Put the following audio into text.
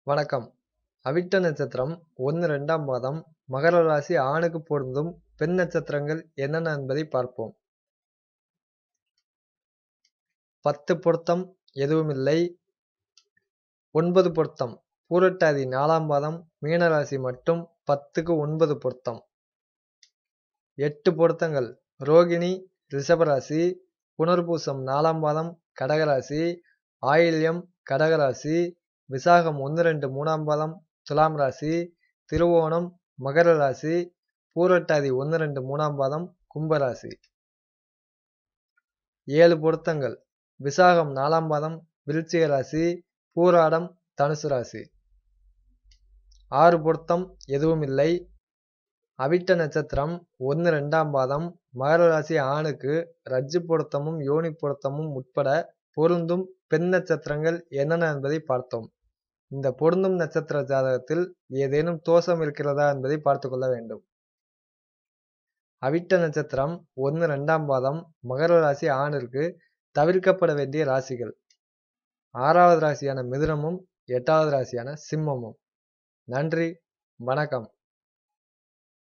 வணக்கம். அவிட்ட நட்சத்திரம் 1, 2ஆம் பாதம் மகர ராசி ஆணுக்கு பொருந்தும் பெண் நட்சத்திரங்கள் என்னென்ன என்பதை பார்ப்போம். 10 பொருத்தம் எதுவுமில்லை. 9 பொருத்தம் பூரட்டாதி 4ஆம் பாதம் மீனராசி மட்டும் 10க்கு 9 பொருத்தம். 8 பொருத்தங்கள் ரோகிணி ரிஷபராசி, புனர்பூசம் 4ஆம் பாதம் கடகராசி, ஆயில்யம் கடகராசி, விசாகம் 1, 2, 3ஆம் பாதம் துலாம் ராசி, திருவோணம் மகர ராசி, பூரட்டாதி 1, 2, 3ஆம் பாதம் கும்பராசி. 7 பொருத்தங்கள் விசாகம் 4ஆம் பாதம் விருச்சிக ராசி, பூராடம் தனுசு ராசி. 6 பொருத்தம் எதுவுமில்லை. அவிட்ட நட்சத்திரம் 1, 2ஆம் பாதம் மகர ராசி ஆணுக்கு ரஜ்ஜு பொருத்தமும் யோனி பொருத்தமும் உட்பட பொருந்தும் பெண் நட்சத்திரங்கள் என்னென்ன என்பதை பார்த்தோம். இந்த பொருந்தும் நட்சத்திர ஜாதகத்தில் ஏதேனும் தோஷம் இருக்கிறதா என்பதை பார்த்து கொள்ள வேண்டும். அவிட்ட நட்சத்திரம் 1, 2ஆம் பாதம் மகர ராசி ஆணிற்கு தவிர்க்கப்பட வேண்டிய ராசிகள்: 6வது ராசியான மிதுனமும் 8வது ராசியான சிம்மமும். நன்றி, வணக்கம்.